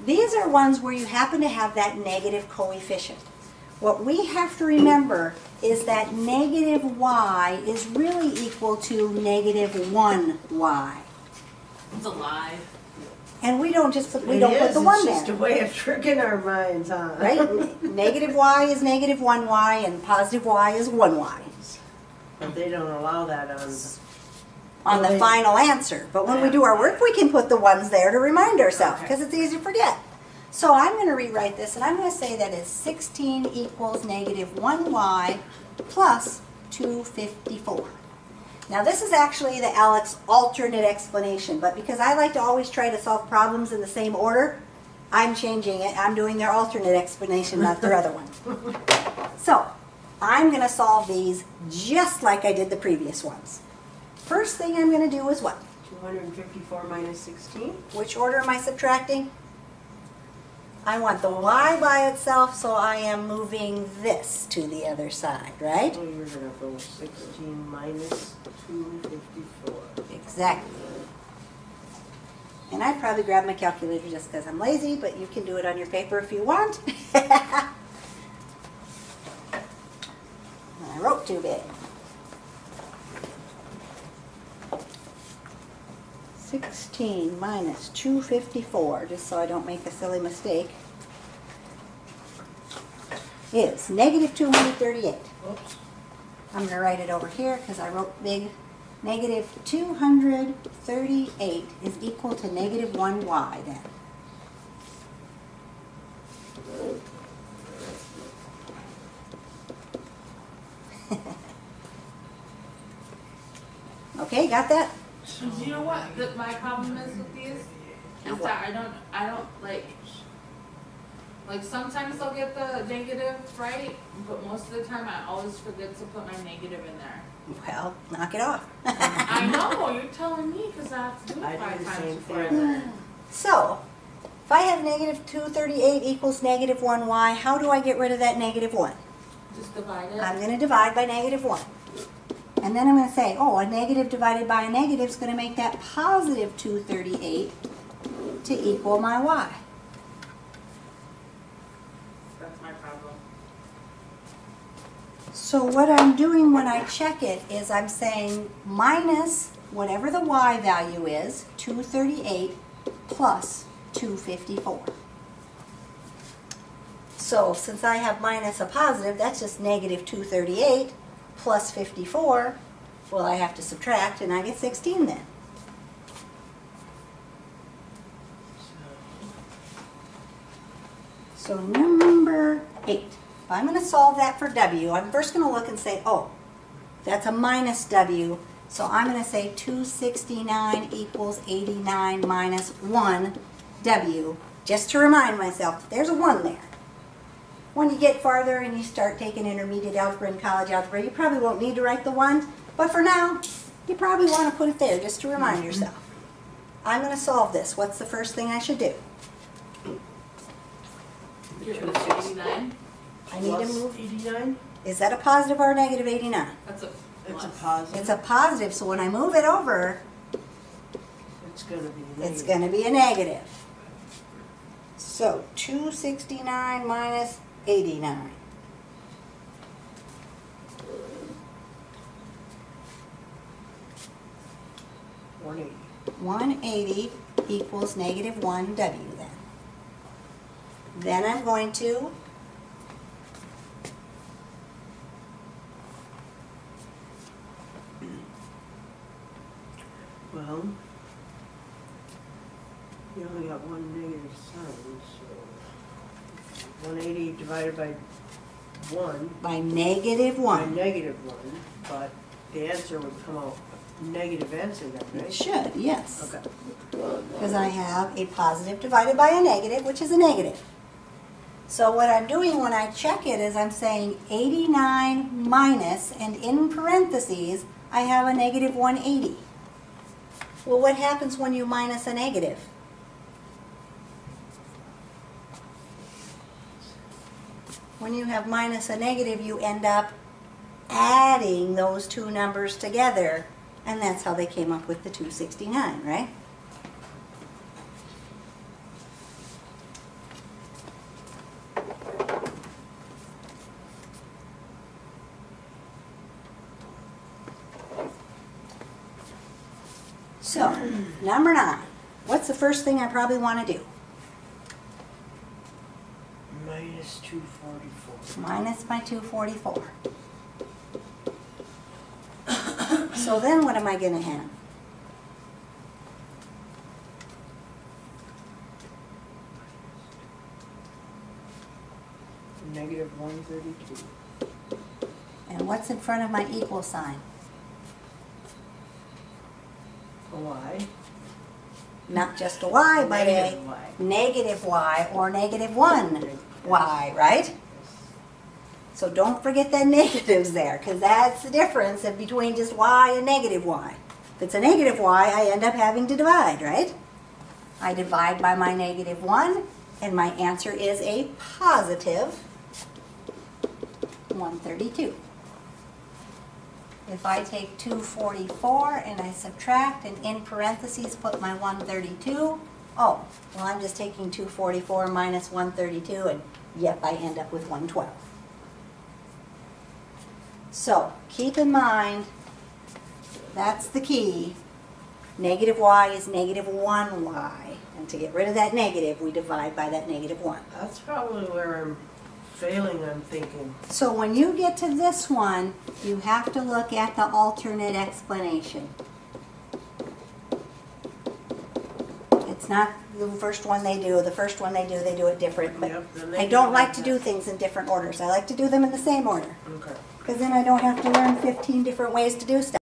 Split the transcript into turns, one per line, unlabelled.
These are ones where you happen to have that negative coefficient. What we have to remember is that negative y is really equal to negative 1y.
It's a lie.
And we don't just put, we don't put the 1 there.
It's just a way of tricking our minds, huh?
Right? Negative y is negative 1y and positive y is 1y.
But they don't allow that
On the final answer. But when we do our work, we can put the 1s there to remind ourselves because it's easy to forget. So I'm going to rewrite this and I'm going to say that it's 16 equals negative 1y plus 254. Now this is actually the Alex alternate explanation, but because I like to always try to solve problems in the same order, I'm changing it. I'm doing their alternate explanation, not their other one. So I'm going to solve these just like I did the previous ones. First thing I'm going to do is what?
254 minus 16.
Which order am I subtracting? I want the y by itself, so I am moving this to the other side, right?
So you're going to go 16 minus 254.
Exactly. And I'd probably grab my calculator just because I'm lazy, but you can do it on your paper if you want. I wrote too big. 16 minus 254, just so I don't make a silly mistake, is negative 238.
Oops.
I'm going to write it over here because I wrote big. Negative 238 is equal to negative 1y then. Okay, got that?
Do you know what my problem is with these? Is that I don't like sometimes I'll get the negative right, but most of the time I always forget to put my negative in there.
Well, knock it off.
I know, you're telling me because I have to do it 5 times before I learn.
So, if I have negative 238 equals negative 1y, how do I get rid of that negative 1?
Just divide it.
I'm going to divide by negative 1. And then I'm going to say, oh, a negative divided by a negative is going to make that positive 238 to equal my y.
That's my problem.
So what I'm doing when I check it is I'm saying minus whatever the y value is, 238 plus 254. So since I have minus a positive, that's just negative 238 plus 54. Well, I have to subtract and I get 16 then. So number 8. If I'm going to solve that for w, I'm first going to look and say, oh, that's a minus w. So I'm going to say 269 equals 89 minus 1 w, just to remind myself that there's a 1 there. When you get farther and you start taking intermediate algebra and college algebra, you probably won't need to write the 1, but for now, you probably want to put it there just to remind yourself. I'm going to solve this. What's the first thing I should do?
Get rid of 89.
I need to move.
89?
Is that a positive or a negative 89?
That's a
It's a
plus.
positive.
It's a positive, so when I move it over,
It's going to be negative.
it's going to be a negative. So 269 minus 89.
$180.
180 equals negative 1w then. Then I'm going to
Well, you only got one negative sign, so 180 divided by 1
by negative
by
1.
negative 1, but the answer would come out negative answer then,
It
right?
should, yes.
Okay.
Because I have a positive divided by a negative, which is a negative. So what I'm doing when I check it is I'm saying 89 minus, and in parentheses, I have a negative 180. Well, what happens when you minus a negative? When you have minus a negative, you end up adding those two numbers together, and that's how they came up with the 269, right? So, number 9. What's the first thing I probably want to do?
Minus 244.
Minus my 244. So then what am I going to have?
Negative 132.
And what's in front of my equal sign?
A y.
Not just a y, but a
Negative y.
negative y or negative 1y, right? So don't forget that negatives there, because that's the difference between just y and negative y. If it's a negative y, I end up having to divide, right? I divide by my negative 1, and my answer is a positive 132. If I take 244 and I subtract and in parentheses put my 132, oh, well I'm just taking 244 minus 132 and yep, I end up with 112. So keep in mind, that's the key. Negative y is negative 1y. And to get rid of that negative, we divide by that negative 1.
That's probably where I'm failing, I'm thinking.
So when you get to this one, you have to look at the alternate explanation. It's not the first one they do. The first one they do it different. But
Yep, then
I
they
don't
do
like
like
to
that.
do things in different orders. I like to do them in the same order.
Okay.
Because then I don't have to learn 15 different ways to do stuff.